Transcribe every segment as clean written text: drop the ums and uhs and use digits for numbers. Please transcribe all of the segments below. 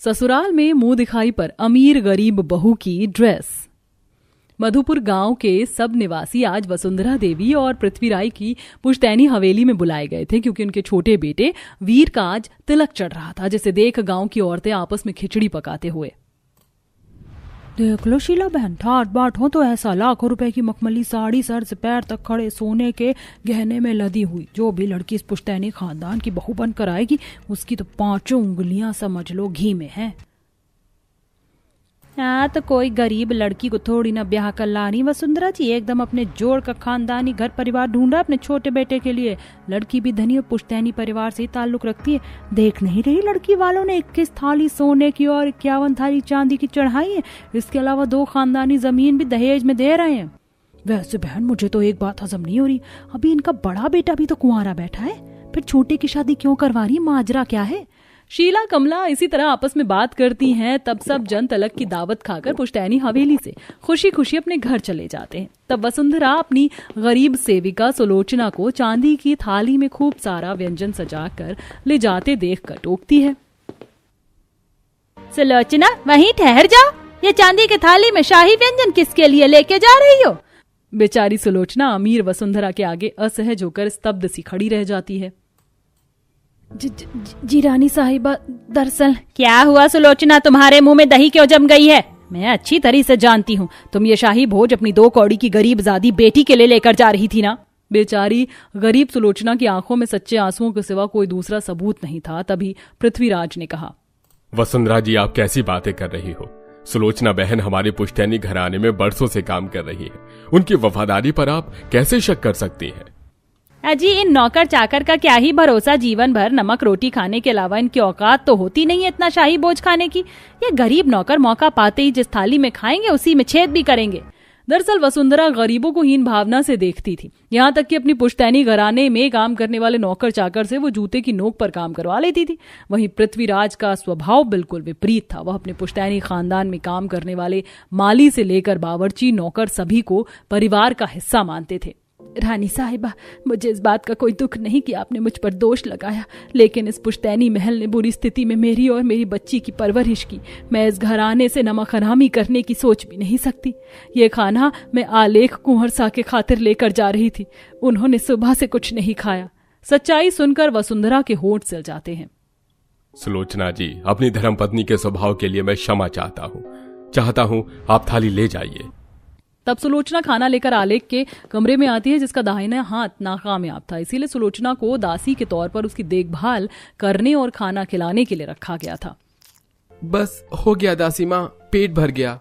ससुराल में मुंह दिखाई पर अमीर गरीब बहू की ड्रेस। मधुपुर गांव के सब निवासी आज वसुंधरा देवी और पृथ्वीराज की पुश्तैनी हवेली में बुलाए गए थे, क्योंकि उनके छोटे बेटे वीर का आज तिलक चढ़ रहा था, जिसे देख गांव की औरतें आपस में खिचड़ी पकाते हुए, देख लो शीला बहन, ठाट बाट हो तो ऐसा लाखों रुपए की मखमली साड़ी, सर से पैर तक खड़े सोने के गहने में लदी हुई। जो भी लड़की इस पुश्तैनी खानदान की बहू बनकर आएगी, उसकी तो 5 उंगलियां समझ लो घी में है। हाँ, तो कोई गरीब लड़की को थोड़ी ना ब्याह कर लानी वसुंधरा जी, एकदम अपने जोड़ का खानदानी घर परिवार ढूंढा अपने छोटे बेटे के लिए। लड़की भी धनी और पुश्तैनी परिवार से ही ताल्लुक रखती है। देख नहीं रही लड़की वालों ने 21 थाली सोने की और 51 थाली चांदी की चढ़ाई है। इसके अलावा 2 खानदानी जमीन भी दहेज में दे रहे हैं। वैसे बहन, मुझे तो एक बात हजम नहीं हो रही, अभी इनका बड़ा बेटा भी तो कुंवारा बैठा है, फिर छोटे की शादी क्यों करवा रही, माजरा क्या है? शीला कमला इसी तरह आपस में बात करती हैं। तब सब जन तलक की दावत खाकर पुश्तैनी हवेली से खुशी खुशी अपने घर चले जाते हैं। तब वसुंधरा अपनी गरीब सेविका सुलोचना को चांदी की थाली में खूब सारा व्यंजन सजाकर ले जाते देखकर टोकती है। सुलोचना, वहीं ठहर जाओ, ये चांदी की थाली में शाही व्यंजन किसके लिए लेके जा रही हो? बेचारी सुलोचना अमीर वसुंधरा के आगे असहज होकर स्तब्ध सी खड़ी रह जाती है। जी रानी साहिबा, दरअसल। क्या हुआ सुलोचना, तुम्हारे मुंह में दही क्यों जम गई है? मैं अच्छी तरह से जानती हूँ, तुम ये शाही भोज अपनी 2 कौड़ी की गरीब जादी बेटी के लिए लेकर जा रही थी ना। बेचारी गरीब सुलोचना की आंखों में सच्चे आंसुओं के सिवा कोई दूसरा सबूत नहीं था। तभी पृथ्वीराज ने कहा, वसुंधरा जी, आप कैसी बातें कर रही हो? सुलोचना बहन हमारे पुश्तैनी घराने में बरसों से काम कर रही है, उनकी वफादारी पर आप कैसे शक कर सकती हैं? अजी, इन नौकर चाकर का क्या ही भरोसा, जीवन भर नमक रोटी खाने के अलावा इनकी औकात तो होती नहीं है इतना शाही भोज खाने की। ये गरीब नौकर मौका पाते ही जिस थाली में खाएंगे उसी में छेद भी करेंगे। दरअसल वसुंधरा गरीबों को हीन भावना से देखती थी, यहाँ तक कि अपनी पुश्तैनी घराने में काम करने वाले नौकर चाकर से वो जूते की नोक पर काम करवा लेती थी। वहीं पृथ्वीराज का स्वभाव बिल्कुल विपरीत था। वह अपने पुश्तैनी खानदान में काम करने वाले माली से लेकर बावर्ची नौकर सभी को परिवार का हिस्सा मानते थे। रानी साहिबा, मुझे इस बात का कोई दुख नहीं कि आपने मुझ पर दोष लगाया, लेकिन इस पुश्तैनी महल ने बुरी स्थिति में मेरी और मेरी बच्ची की परवरिश की। मैं इस घराने से नमक हरामी करने की सोच भी नहीं सकती। ये खाना मैं आलेख कुंवर सा के खातिर लेकर जा रही थी, उन्होंने सुबह से कुछ नहीं खाया। सच्चाई सुनकर वसुंधरा के होंठ सिल जाते हैं। सुलोचना जी, अपनी धर्मपत्नी के स्वभाव के लिए मैं क्षमा चाहता हूँ आप थाली ले जाइए। तब सुलोचना खाना लेकर आलेख के कमरे में आती है, जिसका दाहिना हाथ नाकामयाब था। इसीलिए सुलोचना को दासी के तौर पर उसकी देखभाल करने और खाना खिलाने के लिए रखा गया था। बस हो गया दासी माँ, पेट भर गया।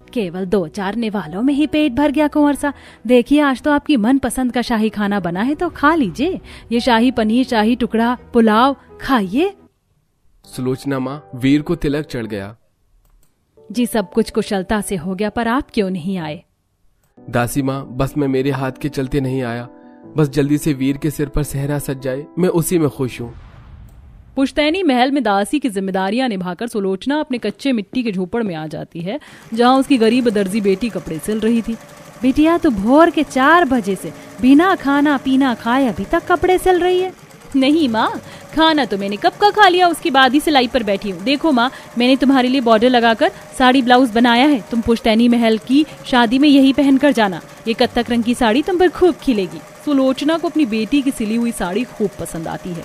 केवल 2-4 निवालों में ही पेट भर गया कुंवर सा। देखिए, आज तो आपकी मनपसंद का शाही खाना बना है, तो खा लीजिए। ये शाही पनीर, शाही टुकड़ा, पुलाव खाइए। सुलोचना माँ, वीर को तिलक चढ़ गया। जी, सब कुछ कुशलता से हो गया, पर आप क्यों नहीं आए? दासी माँ, बस मैं मेरे हाथ के चलते नहीं आया, बस जल्दी से वीर के सिर पर सेहरा सज जाए, मैं उसी में खुश हूँ। पुश्तैनी महल में दासी की जिम्मेदारियां निभाकर सुलोचना अपने कच्चे मिट्टी के झोपड़ में आ जाती है, जहां उसकी गरीब दर्जी बेटी कपड़े सिल रही थी। बिटिया, तो भोर के 4 बजे से बिना खाना पीना खाए अभी तक कपड़े सिल रही है? नहीं माँ, खाना तो मैंने कब का खा लिया, उसके बाद ही सिलाई पर बैठी हूँ। देखो माँ, मैंने तुम्हारे लिए बॉर्डर लगाकर साड़ी ब्लाउज बनाया है, तुम पुश्तैनी महल की शादी में यही पहन कर जाना। ये कत्थक रंग की साड़ी तुम पर खूब खिलेगी। सुलोचना को अपनी बेटी की सिली हुई साड़ी खूब पसंद आती है।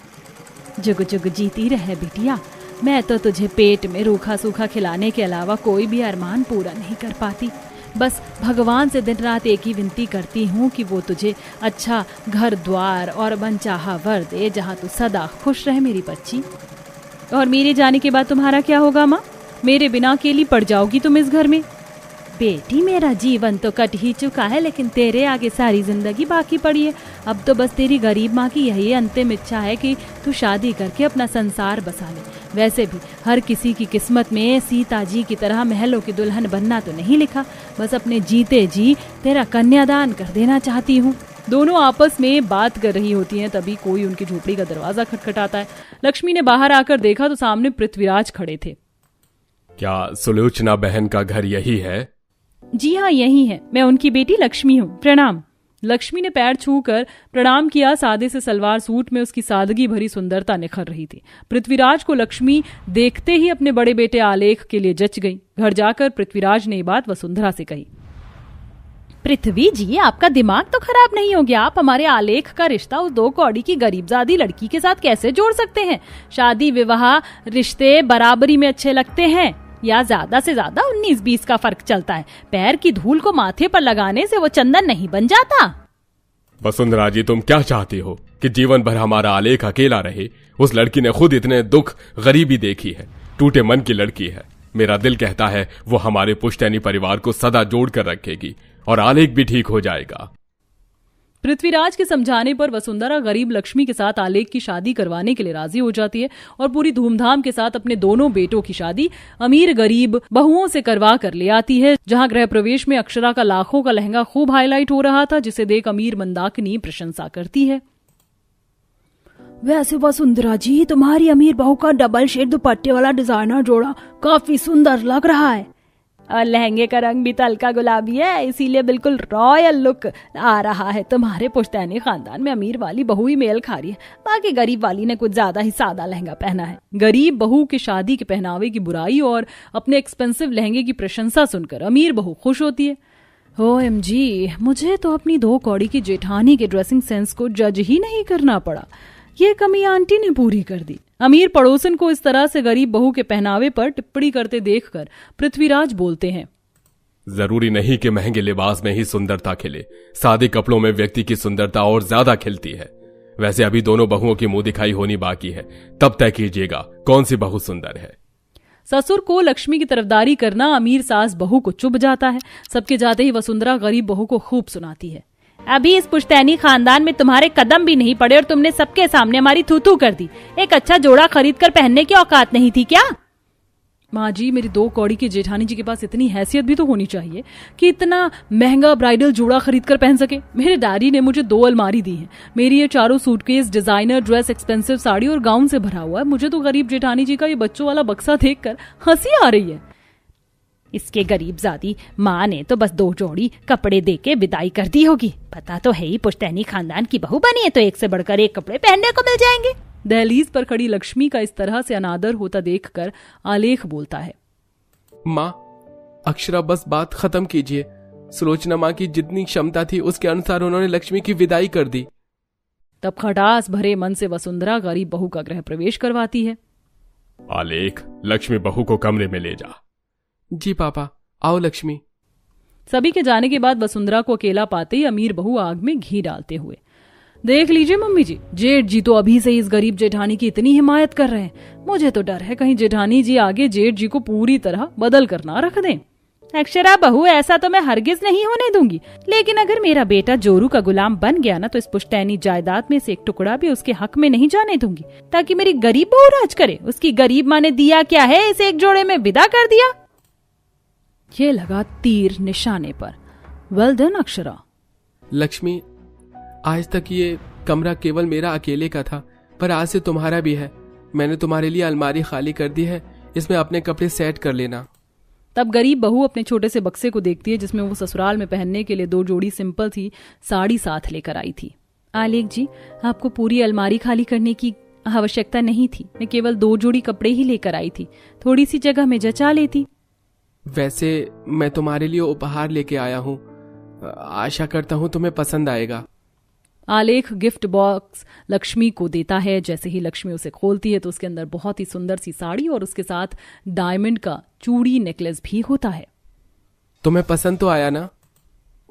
जुग जुग जीती रहे बिटिया, मैं तो तुझे पेट में रूखा सूखा खिलाने के अलावा कोई भी अरमान पूरा नहीं कर पाती। बस भगवान से दिन रात एक ही विनती करती हूँ कि वो तुझे अच्छा घर द्वार और मनचाहा वर दे, जहाँ तू सदा खुश रहे मेरी बच्ची। और मेरे जाने के बाद तुम्हारा क्या होगा माँ? मेरे बिना अकेली पड़ जाओगी तुम इस घर में। बेटी, मेरा जीवन तो कट ही चुका है, लेकिन तेरे आगे सारी जिंदगी बाकी पड़ी है। अब तो बस तेरी गरीब माँ की यही अंतिम इच्छा है कि तू शादी करके अपना संसार बसा ले। वैसे भी हर किसी की किस्मत में सीता जी की तरह महलों की दुल्हन बनना तो नहीं लिखा। बस अपने जीते जी तेरा कन्यादान कर देना चाहती हूँ। दोनों आपस में बात कर रही होती हैं, तभी कोई उनकी झोपड़ी का दरवाजा खटखटाता है। लक्ष्मी ने बाहर आकर देखा तो सामने पृथ्वीराज खड़े थे। क्या सुलोचना बहन का घर यही है? जी हाँ, यही है। मैं उनकी बेटी लक्ष्मी हूँ, प्रणाम। लक्ष्मी ने पैर छूकर प्रणाम किया। सादे से सलवार सूट में उसकी सादगी भरी सुंदरता निखर रही थी। पृथ्वीराज को लक्ष्मी देखते ही अपने बड़े बेटे आलेख के लिए जच गई। घर जाकर पृथ्वीराज ने ये बात वसुंधरा से कही। पृथ्वी जी, आपका दिमाग तो खराब नहीं हो गया? आप हमारे आलेख का रिश्ता उस 2 कौड़ी की गरीबजादी लड़की के साथ कैसे जोड़ सकते हैं? शादी विवाह रिश्ते बराबरी में अच्छे लगते हैं या ज्यादा से ज्यादा 19-20 का फर्क चलता है? पैर की धूल को माथे पर लगाने से वो चंदन नहीं बन जाता। वसुंधरा जी, तुम क्या चाहती हो कि जीवन भर हमारा आलेख अकेला रहे? उस लड़की ने खुद इतने दुख गरीबी देखी है, टूटे मन की लड़की है। मेरा दिल कहता है वो हमारे पुश्तैनी परिवार को सदा जोड़ कर रखेगी और आलेख भी ठीक हो जाएगा। पृथ्वीराज के समझाने पर वसुंधरा गरीब लक्ष्मी के साथ आलेख की शादी करवाने के लिए राजी हो जाती है और पूरी धूमधाम के साथ अपने दोनों बेटों की शादी अमीर गरीब बहुओं से करवा कर ले आती है। जहां गृह प्रवेश में अक्षरा का लाखों का लहंगा खूब हाईलाइट हो रहा था, जिसे देख अमीर मंदाकिनी प्रशंसा करती है। वैसे वसुंधरा जी, तुम्हारी अमीर बहू का डबल शेड दुपट्टे वाला डिजाइनर जोड़ा काफी सुंदर लग रहा है और लहंगे का रंग भी तो हल्का गुलाबी है, इसीलिए बिल्कुल रॉयल लुक आ रहा है। तुम्हारे पुश्तैनी खानदान में अमीर वाली बहू ही मेल खा रही है, बाकी गरीब वाली ने कुछ ज्यादा ही सादा लहंगा पहना है। गरीब बहू के शादी के पहनावे की बुराई और अपने एक्सपेंसिव लहंगे की प्रशंसा सुनकर अमीर बहू खुश होती है। OMG, मुझे तो अपनी 2 कौड़ी की जेठानी के ड्रेसिंग सेंस को जज ही नहीं करना पड़ा, ये कमी आंटी ने पूरी कर दी। अमीर पड़ोसन को इस तरह से गरीब बहू के पहनावे पर टिप्पणी करते देखकर पृथ्वीराज बोलते हैं। जरूरी नहीं कि महंगे लिबास में ही सुंदरता खिले, सादे कपड़ों में व्यक्ति की सुंदरता और ज्यादा खिलती है। वैसे अभी दोनों बहुओं की मुंह दिखाई होनी बाकी है, तब तय कीजिएगा कौन सी बहू सुंदर है। ससुर को लक्ष्मी की तरफदारी करना अमीर सास बहू को चुभ जाता है। सबके जाते ही वसुंधरा गरीब बहू को खूब सुनाती है। अभी इस पुश्तैनी खानदान में तुम्हारे कदम भी नहीं पड़े और तुमने सबके सामने हमारी थू-थू कर दी। एक अच्छा जोड़ा खरीद कर पहनने की औकात नहीं थी क्या? माँ जी, मेरी 2 कौड़ी की जेठानी जी के पास इतनी हैसियत भी तो होनी चाहिए कि इतना महंगा ब्राइडल जोड़ा खरीद कर पहन सके। मेरे डैडी ने मुझे 2 अलमारी दी है। मेरी ये चारों suitcase designer dress, expensive sari और गाउन से भरा हुआ है। मुझे तो गरीब जेठानी जी का ये बच्चों वाला बक्सा देखकर हंसी आ रही है। इसके गरीबजादी माँ ने तो बस 2 जोड़ी कपड़े देके विदाई कर दी होगी। पता तो है ही, पुश्तैनी खानदान की बहू बनी है तो एक से बढ़कर एक कपड़े पहनने को मिल जाएंगे। दहलीज पर खड़ी लक्ष्मी का इस तरह से अनादर होता देखकर आलेख बोलता है। माँ, अक्षरा बस बात खत्म कीजिए। सुलोचना माँ की जितनी क्षमता थी उसके अनुसार उन्होंने लक्ष्मी की विदाई कर दी। तब खटास भरे मन से वसुंधरा गरीब बहू का गृह प्रवेश करवाती है। आलेख, लक्ष्मी बहू को कमरे में ले जा। जी पापा, आओ लक्ष्मी। सभी के जाने के बाद वसुंधरा को अकेला पाते ही अमीर बहू आग में घी डालते हुए, देख लीजिए मम्मी जी, जेठ जी तो अभी से इस गरीब जेठानी की इतनी हिमायत कर रहे हैं। मुझे तो डर है कहीं जेठानी जी आगे जेठ जी को पूरी तरह बदल कर ना रख दें। अक्षरा बहू, ऐसा तो मैं हरगिज नहीं होने दूंगी, लेकिन अगर मेरा बेटा जोरू का गुलाम बन गया ना तो इस पुश्तैनी जायदाद में से एक टुकड़ा भी उसके हक में नहीं जाने दूंगी, ताकि मेरी गरीब बहू राज करे। उसकी गरीब माँ ने दिया क्या है, इसे एक जोड़े में विदा कर दिया। ये लगा तीर निशाने पर। Well done Akshara. लक्ष्मी, आज तक ये कमरा केवल मेरा अकेले का था, पर आज से तुम्हारा भी है। मैंने तुम्हारे लिए अलमारी खाली कर दी है, इसमें अपने कपड़े सेट कर लेना। तब गरीब बहू अपने छोटे से बक्से को देखती है जिसमें वो ससुराल में पहनने के लिए 2 जोड़ी सिंपल सी साड़ी साथ लेकर आई थी। आलेख जी, आपको पूरी अलमारी खाली करने की आवश्यकता नहीं थी। मैं केवल 2 जोड़ी कपड़े ही लेकर आई थी, थोड़ी सी जगह में जचा लेती। वैसे मैं तुम्हारे लिए उपहार लेके आया हूँ, आशा करता हूँ तुम्हें पसंद आएगा। आलेख गिफ्ट बॉक्स लक्ष्मी को देता है। जैसे ही लक्ष्मी उसे खोलती है तो उसके अंदर बहुत ही सुंदर सी साड़ी और उसके साथ डायमंड का चूड़ी नेकलेस भी होता है। तुम्हें पसंद तो आया ना?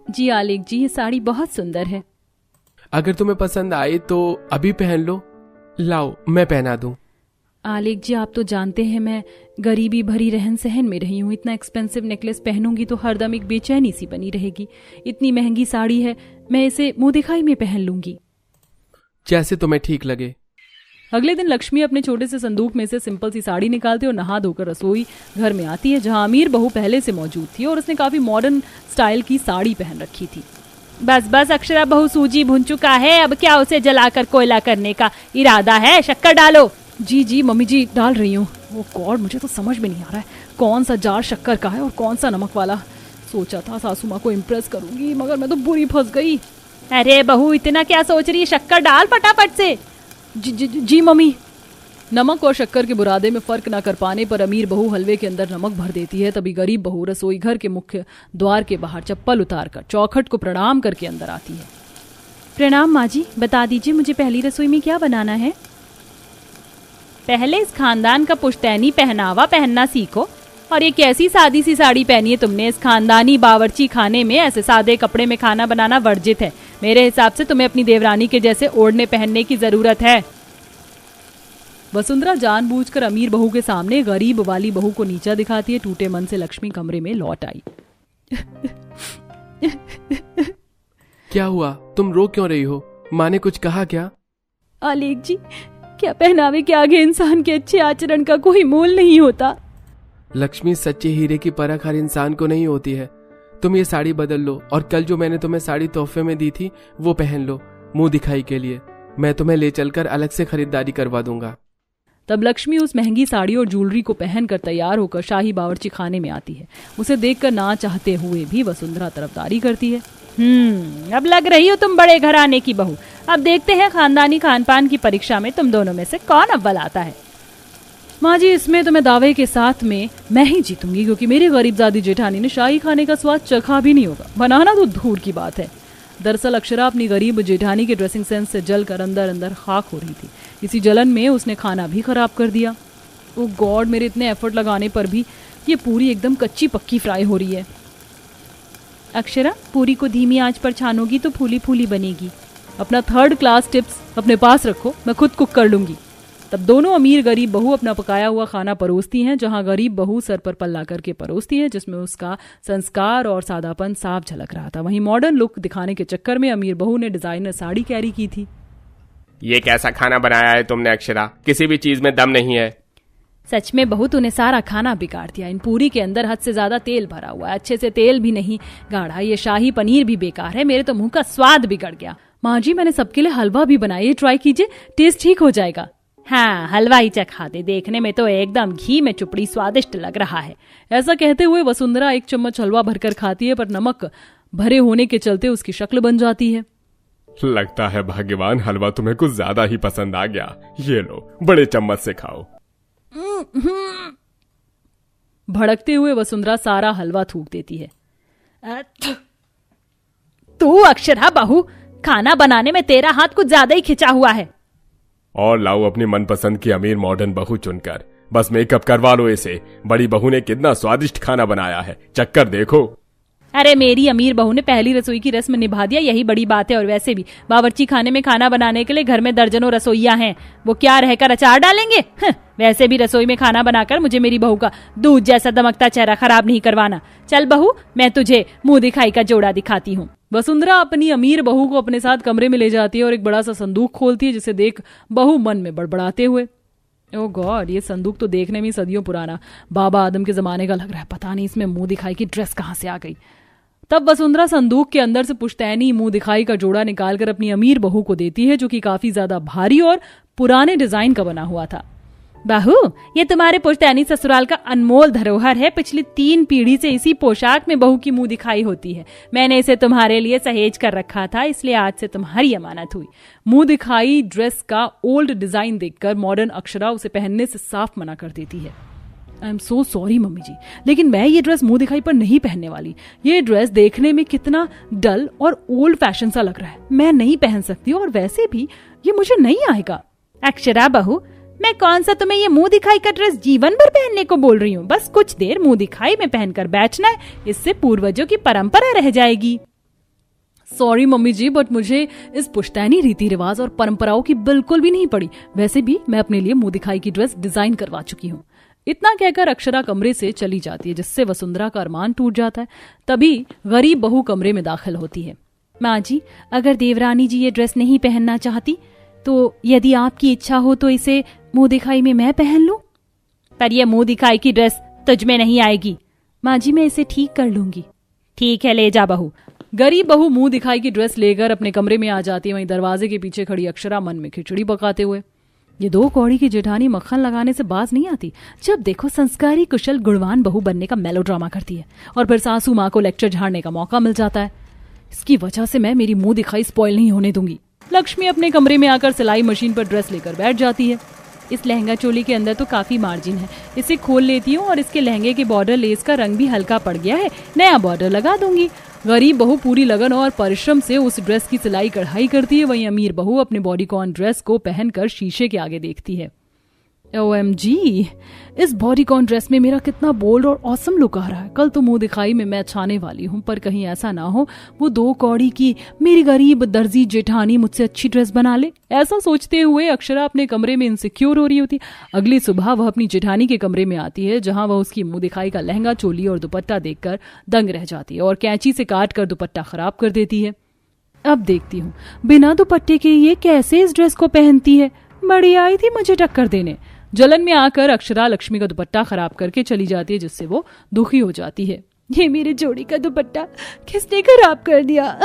जी आलेख जी, ये साड़ी बहुत सुंदर है। अगर तुम्हें पसंद आए तो अभी पहन लो। लाओ, मैं पहना दूं। आलेख जी, आप तो जानते हैं मैं गरीबी भरी रहन सहन में रही हूँ। इतना एक्सपेंसिव नेकलेस पहनूंगी तो हरदम एक बेचैनी सी बनी रहेगी। इतनी महंगी साड़ी है, मैं इसे मुंह दिखाई में पहन लूंगी। जैसे तुम्हें ठीक लगे। अगले दिन लक्ष्मी अपने छोटे से संदूक में से सिंपल सी साड़ी निकालती और नहा धोकर रसोई घर में आती है, जहां अमीर बहू पहले से मौजूद थी और उसने काफी मॉडर्न स्टाइल की साड़ी पहन रखी थी। बस बस अक्षरा बहू, सूजी भुन चुका है, अब क्या उसे जलाकर कोयला करने का इरादा है? शक्कर डालो। जी जी मम्मी जी, डाल रही हूँ। वो गॉड, मुझे तो समझ में नहीं आ रहा है कौन सा जार शक्कर का है और कौन सा नमक वाला। सोचा था सासू माँ को इम्प्रेस करूंगी, मगर मैं तो बुरी फंस गई। अरे बहू इतना क्या सोच रही है, शक्कर डाल फटाफट से। जी मम्मी। नमक और शक्कर के बुरादे में फर्क न कर पाने पर अमीर बहू हलवे के अंदर नमक भर देती है। तभी गरीब बहू रसोई घर के मुख्य द्वार के बाहर चप्पल उतारकर चौखट को प्रणाम करके अंदर आती है। प्रणाम माँ जी, बता दीजिए मुझे पहली रसोई में क्या बनाना है। पहले इस खानदान का पुश्तैनी पहनावा पहनना सीखो। और ये कैसी सादी सी साड़ी पहनी है तुमने? इस खानदानी बावर्ची खाने में ऐसे सादे कपड़े में खाना बनाना वर्जित है। मेरे हिसाब से तुम्हें अपनी देवरानी के जैसे ओढ़ने पहनने की जरूरत है। वसुंधरा जानबूझकर अमीर बहू के सामने गरीब वाली बहू को नीचा दिखाती है। टूटे मन से लक्ष्मी कमरे में लौट आई। क्या हुआ, तुम रो क्यों रही हो? माँ ने कुछ कहा क्या? आलेख जी, क्या पहनावे के आगे इंसान के अच्छे आचरण का कोई मोल नहीं होता। लक्ष्मी, सच्चे हीरे की परख हर इंसान को नहीं होती है। तुम ये साड़ी बदल लो और कल जो मैंने तुम्हें साड़ी तोहफे में दी थी वो पहन लो, मुंह दिखाई के लिए। मैं तुम्हें ले चलकर अलग से खरीदारी करवा दूंगा। तब लक्ष्मी उस महंगी साड़ी और ज्वेलरी को पहनकर तैयार होकर शाही बावर्ची खाने में आती है। उसे देखकर ना चाहते हुए भी वसुंधरा तरफदारी करती है। अब लग रही हो तुम बड़े घराने की बहू। अब देखते हैं खानदानी खान पान की परीक्षा में तुम दोनों में से कौन अव्वल आता है। माँ जी, इसमें तो मैं दावे के साथ में मैं ही जीतूंगी, क्योंकि मेरी गरीबजादी जेठानी ने शाही खाने का स्वाद चखा भी नहीं होगा, बनाना तो दूर की बात है। दरअसल अक्षरा अपनी गरीब जेठानी के ड्रेसिंग सेंस से जलकर अंदर अंदर खाक हो रही थी। इसी जलन में उसने खाना भी खराब कर दिया। ओ गॉड, मेरे इतने एफर्ट लगाने पर भी ये पूरी एकदम कच्ची पक्की फ्राई हो रही है। अक्षरा, पूरी को धीमी आंच पर छानोगी तो फूली फूली बनेगी। अपना 3rd क्लास टिप्स अपने पास रखो, मैं खुद कुक कर लूंगी। तब दोनों अमीर गरीब बहू अपना पकाया हुआ खाना परोसती हैं, जहां गरीब बहू सर पर पल्ला करके परोसती है, जिसमें उसका संस्कार और सादापन साफ झलक रहा था। वहीं मॉडर्न लुक दिखाने के चक्कर में अमीर बहू ने डिजाइनर साड़ी कैरी की थी। ये कैसा खाना बनाया है तुमने अक्षरा? किसी भी चीज में दम नहीं है। सच में बहू, तूने सारा खाना बिगाड़ दिया। इन पूरी के अंदर हद से ज्यादा तेल भरा हुआ है, अच्छे से तेल भी नहीं गाढ़ा। ये शाही पनीर भी बेकार है, मेरे तो मुंह का स्वाद बिगड़ गया। माँ जी, मैंने सबके लिए हलवा भी बनाया, ये ट्राई कीजिए, टेस्ट ठीक हो जाएगा। हाँ, हलवा ही चखा दे, देखने में तो एकदम घी में चुपड़ी स्वादिष्ट लग रहा है। ऐसा कहते हुए वसुंधरा 1 चम्मच हलवा भरकर खाती है, पर नमक भरे होने के चलते उसकी शक्ल बन जाती है। लगता है भाग्यवान, हलवा तुम्हें कुछ ज्यादा ही पसंद आ गया। ये लो, बड़े चम्मच से खाओ। भड़कते हुए वसुंधरा सारा हलवा थूक देती है। तू अक्षरा बहू, खाना बनाने में तेरा हाथ कुछ ज्यादा ही खिंचा हुआ है। और लाओ अपनी मनपसंद की अमीर मॉडर्न बहू चुनकर, बस मेकअप करवा लो इसे। बड़ी बहू ने कितना स्वादिष्ट खाना बनाया है, चक्कर देखो। अरे मेरी अमीर बहू ने पहली रसोई की रस्म निभा दिया, यही बड़ी बात है। और वैसे भी बावर्ची खाने में खाना बनाने के लिए घर में दर्जनों रसोइया हैं, वो क्या रहकर अचार डालेंगे? वैसे भी रसोई में खाना बनाकर मुझे मेरी बहू का दूध जैसा दमकता चेहरा खराब नहीं करवाना। चल बहू, मैं तुझे मुंह दिखाई का जोड़ा दिखाती हूँ। वसुंधरा अपनी अमीर बहू को अपने साथ कमरे में ले जाती है और एक बड़ा सा संदूक खोलती है, जिसे देख बहू मन में बड़बड़ाते हुए, ओह गॉड, ये संदूक तो देखने में सदियों पुराना बाबा आदम के जमाने का लग रहा है। पता नहीं इसमें मुंह दिखाई की ड्रेस कहाँ से आ गई। तब वसुंधरा संदूक के अंदर से पुश्तैनी मुंह दिखाई का जोड़ा निकालकर अपनी अमीर बहू को देती है, जो कि काफी ज्यादा भारी और पुराने डिजाइन का बना हुआ था। बहू, ये तुम्हारे पुश्तैनी ससुराल का अनमोल धरोहर है। पिछली 3 पीढ़ी से इसी पोशाक में बहू की मुंह दिखाई होती है। मैंने इसे तुम्हारे लिए सहेज कर रखा था, इसलिए आज से तुम्हारी अमानत हुई। मुंह दिखाई ड्रेस का ओल्ड डिजाइन देखकर मॉडर्न अक्षरा उसे पहनने से साफ मना कर देती है। I am so sorry mummy ji, लेकिन मैं ये ड्रेस मुंह दिखाई पर नहीं पहनने वाली। ये ड्रेस देखने में कितना डल और ओल्ड फैशन सा लग रहा है, मैं नहीं पहन सकती, और वैसे भी ये मुझे नहीं आएगा। अक्षरा बहू, मैं कौन सा तुम्हें ये मुंह दिखाई का ड्रेस जीवन भर पहनने को बोल रही हूँ? बस कुछ देर मुंह दिखाई में पहनकर बैठना है, इससे पूर्वजों की परंपरा रह जाएगी। सॉरी मम्मी जी, बट मुझे इस पुश्तैनी रीति रिवाज और परंपराओं की बिल्कुल भी नहीं पड़ी। वैसे भी मैं अपने लिए मुंह दिखाई की ड्रेस डिजाइन करवा चुकी हूँ। इतना कहकर अक्षरा कमरे से चली जाती है, जिससे वसुंधरा का अरमान टूट जाता है। तभी गरीब बहू कमरे में दाखिल होती है। माँ जी, अगर देवरानी जी ये ड्रेस नहीं पहनना चाहती तो यदि आपकी इच्छा हो तो इसे मुंह दिखाई में मैं पहन लूं। पर ये मुंह दिखाई की ड्रेस तुझ में नहीं आएगी। माँ जी, मैं इसे ठीक कर लूंगी। ठीक है, ले जा बहू। गरीब बहू मुंह दिखाई की ड्रेस लेकर अपने कमरे में आ जाती है। वहीं दरवाजे के पीछे खड़ी अक्षरा मन में खिचड़ी पकाते हुए, ये 2 कौड़ी की जेठानी मक्खन लगाने से बाज नहीं आती। जब देखो संस्कारी कुशल गुणवान बहू बनने का मेलोड्रामा करती है, और फिर सासू माँ को लेक्चर झाड़ने का मौका मिल जाता है। इसकी वजह से मैं मेरी मुंह दिखाई स्पॉइल नहीं होने दूंगी। लक्ष्मी अपने कमरे में आकर सिलाई मशीन पर ड्रेस लेकर बैठ जाती है। इस लहंगा चोली के अंदर तो काफी मार्जिन है, इसे खोल लेती हूँ और इसके लहंगे के बॉर्डर लेस का रंग भी हल्का पड़ गया है, नया बॉर्डर लगा दूंगी। गरीब बहू पूरी लगन और परिश्रम से उस ड्रेस की सिलाई कढ़ाई करती है। वहीं अमीर बहू अपने बॉडीकॉन ड्रेस को पहनकर शीशे के आगे देखती है। OMG, इस बॉडीकॉन ड्रेस में मेरा कितना बोल्ड और ऑसम लुक आ रहा है। कल तो मुंह दिखाई में मैं छाने वाली हूँ, पर कहीं ऐसा ना हो वो 2 कौड़ी की मेरी गरीब दर्जी जेठानी मुझसे अच्छी ड्रेस बना ले। ऐसा सोचते हुए अक्षरा अपने कमरे में इनसिक्योर हो रही होती। अगली सुबह वह अपनी जेठानी के कमरे में आती है, जहां वह उसकी मुंह दिखाई का लहंगा चोली और दुपट्टा देखकर दंग रह जाती है और कैंची से काट कर दुपट्टा खराब कर देती है। अब देखती हूँ बिना दुपट्टे के ये कैसे इस ड्रेस को पहनती है। बड़ी आई थी मुझे टक्कर देने। जलन में आकर अक्षरा लक्ष्मी का दुपट्टा खराब करके चली जाती है, जिससे वो दुखी हो जाती है। ये मेरे जोड़ी का दुपट्टा किसने खराब कर दिया?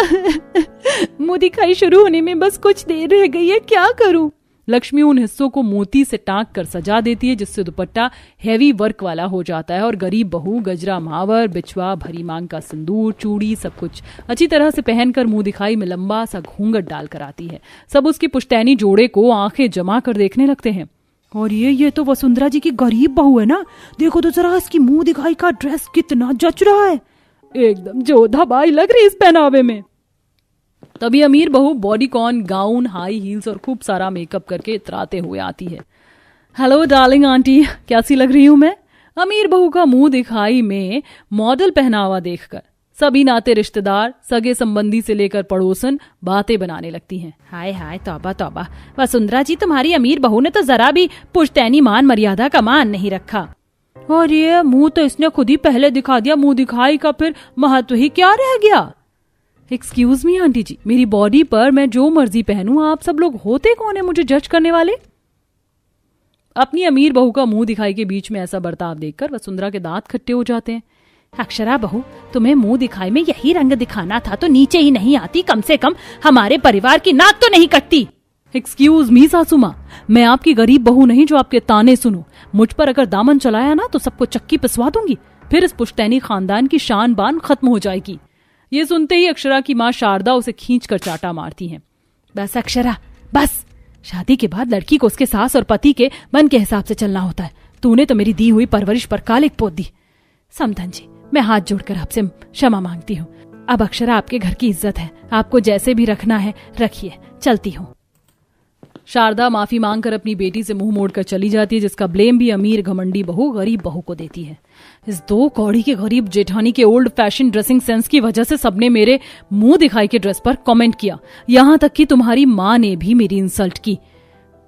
मुंह दिखाई शुरू होने में बस कुछ देर रह गई है, क्या करूं? लक्ष्मी उन हिस्सों को मोती से टांक कर सजा देती है, जिससे दुपट्टा हैवी वर्क वाला हो जाता है और गरीब बहू गजरा महावर, बिछवा, भरी मांग का सिंदूर, चूड़ी सब कुछ अच्छी तरह से पहनकर मुंह दिखाई में लंबा सा घूंघट डालकर आती है। सब उसकी पुश्तैनी जोड़े को आंखें जमा कर देखने लगते हैं। और ये तो वसुंधरा जी की गरीब बहू है ना, देखो तो जरा इसकी मुंह दिखाई का ड्रेस कितना जच रहा है, एकदम जोधाबाई लग रही इस पहनावे में। तभी अमीर बहू बॉडीकॉन, गाउन, हाई हील्स और खूब सारा मेकअप करके इतराते हुए आती है। हेलो डार्लिंग आंटी, कैसी लग रही हूं मैं? अमीर बहू का मुंह दिखाई में मॉडल पहनावा देखकर सभी नाते रिश्तेदार, सगे संबंधी से लेकर पड़ोसन बातें बनाने लगती हैं। हाय हाय, तौबा तौबा, वसुंधरा जी तुम्हारी अमीर बहू ने तो जरा भी पुश्तैनी मान मर्यादा का मान नहीं रखा। और ये मुंह तो इसने खुद ही पहले दिखा दिया, मुंह दिखाई का फिर महत्व ही क्या रह गया? एक्सक्यूज मी आंटी जी, मेरी बॉडी पर मैं जो मर्जी पहनूं, आप सब लोग होते कौन है मुझे जज करने वाले? अपनी अमीर बहू का मुंह दिखाई के बीच में ऐसा बर्ताव देखकर वसुंधरा के दांत खट्टे हो जाते हैं। अक्षरा बहू, तुम्हें मुंह दिखाई में यही रंग दिखाना था तो नीचे ही नहीं आती, कम से कम हमारे परिवार की नाक तो नहीं कटती। एक्सक्यूज मी सासू माँ, मैं आपकी गरीब बहू नहीं जो आपके ताने सुनूं। मुझ पर अगर दामन चलाया ना तो सबको चक्की पिसवा दूंगी, फिर इस पुश्तैनी खानदान की शान बान खत्म हो जाएगी। ये सुनते ही अक्षरा की माँ शारदा उसे खींचकर चाटा मारती हैं। बस अक्षरा बस, शादी के बाद लड़की को उसके सास और पति के मन के हिसाब से चलना होता है। तूने तो मेरी दी हुई परवरिश पर कालिक पोत दी। समधन जी, मैं हाथ जोड़कर आपसे क्षमा मांगती हूँ। अब अक्षरा आपके घर की इज्जत है, आपको जैसे भी रखना है रखिए, चलती हूँ। शारदा माफी मांगकर अपनी बेटी से मुंह मोड़कर चली जाती है, जिसका ब्लेम भी अमीर घमंडी बहू गरीब बहू को देती है। इस 2 कौड़ी के गरीब जेठानी के ओल्ड फैशन ड्रेसिंग सेंस की वजह से सबने मेरे मुंह दिखाई के ड्रेस पर कमेंट किया, यहाँ तक कि तुम्हारी माँ ने भी मेरी इंसल्ट की।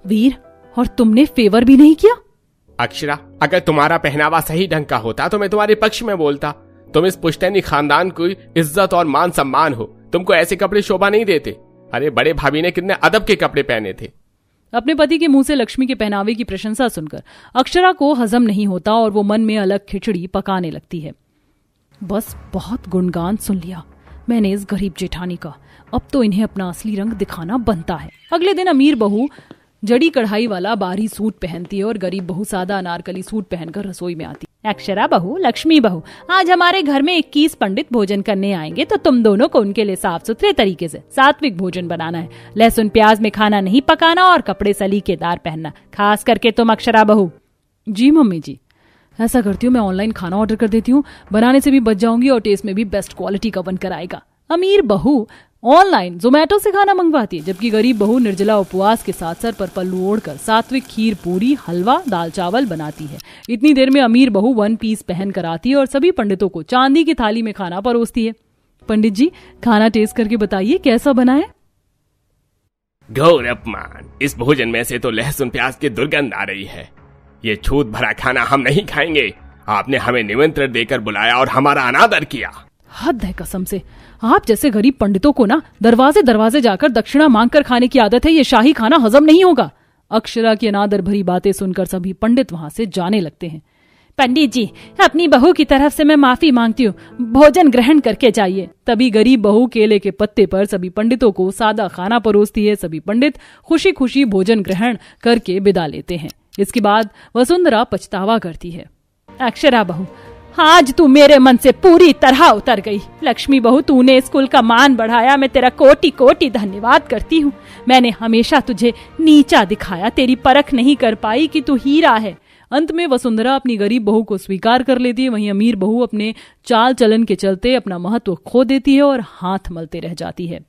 वीर, और तुमने फेवर भी नहीं किया। अक्षरा, अगर तुम्हारा पहनावा सही ढंग का होता तो मैं तुम्हारे पक्ष में बोलता। तुम इस पुश्तैनी खानदान की इज्जत और मान सम्मान हो, तुमको ऐसे कपड़े शोभा नहीं देते। अरे बड़े भाभी ने कितने अदब के कपड़े पहने थे। अपने पति के मुंह से लक्ष्मी के पहनावे की प्रशंसा सुनकर अक्षरा को हजम नहीं होता और वो मन में अलग खिचड़ी पकाने लगती है। बस बहुत गुणगान सुन लिया मैंने इस गरीब जेठानी का, अब तो इन्हें अपना असली रंग दिखाना बनता है। अगले दिन अमीर बहू जड़ी कढ़ाई वाला बाहरी सूट पहनती है और गरीब बहू सादा अनारकली सूट पहनकर रसोई में आती है। अक्षरा बहू, लक्ष्मी बहू, आज हमारे घर में 21 पंडित भोजन करने आएंगे, तो तुम दोनों को उनके लिए साफ सुथरे तरीके से सात्विक भोजन बनाना है। लहसुन प्याज में खाना नहीं पकाना और कपड़े सलीकेदार पहनना, खास करके तुम अक्षरा बहू। जी मम्मी जी, ऐसा करती हूँ, मैं ऑनलाइन खाना ऑर्डर कर देती हूँ, बनाने से भी बच जाऊंगी और टेस्ट में भी बेस्ट क्वालिटी का बनकर आएगा। अमीर बहू ऑनलाइन जोमेटो से खाना मंगवाती है, जबकि गरीब बहू निर्जला उपवास के साथ सर पर पल्लू ओढ़कर सात्विक खीर, पूरी, हलवा, दाल चावल बनाती है। इतनी देर में अमीर बहू 1 पीस पहन कर आती है और सभी पंडितों को चांदी की थाली में खाना परोसती है। पंडित जी, खाना टेस्ट करके बताइए कैसा बना है। घोर अपमान, इस भोजन में से तो लहसुन प्याज की दुर्गंध आ रही है। ये छूत भरा खाना हम नहीं खाएंगे। आपने हमें निमंत्रण देकर बुलाया और हमारा अनादर किया। हद है कसम से, आप जैसे गरीब पंडितों को ना दरवाजे दरवाजे जाकर दक्षिणा मांगकर खाने की आदत है। ये शाही खाना हजम नहीं होगा। अक्षरा की अनादर भरी बातें सुनकर सभी पंडित वहां से जाने लगते हैं। पंडित जी, अपनी बहू की तरफ से मैं माफी मांगती हूँ, भोजन ग्रहण करके जाइए। तभी गरीब बहू केले के पत्ते पर सभी पंडितों को सादा खाना परोसती है। सभी पंडित खुशी खुशी भोजन ग्रहण करके विदा लेते हैं। इसके बाद वसुंधरा पछतावा करती है। अक्षरा बहू, आज तू मेरे मन से पूरी तरह उतर गई। लक्ष्मी बहू, तूने इस कुल का मान बढ़ाया, मैं तेरा कोटि कोटि धन्यवाद करती हूँ। मैंने हमेशा तुझे नीचा दिखाया, तेरी परख नहीं कर पाई कि तू हीरा है। अंत में वसुंधरा अपनी गरीब बहू को स्वीकार कर लेती है। वहीं अमीर बहू अपने चाल चलन के चलते अपना महत्व खो देती है और हाथ मलते रह जाती है।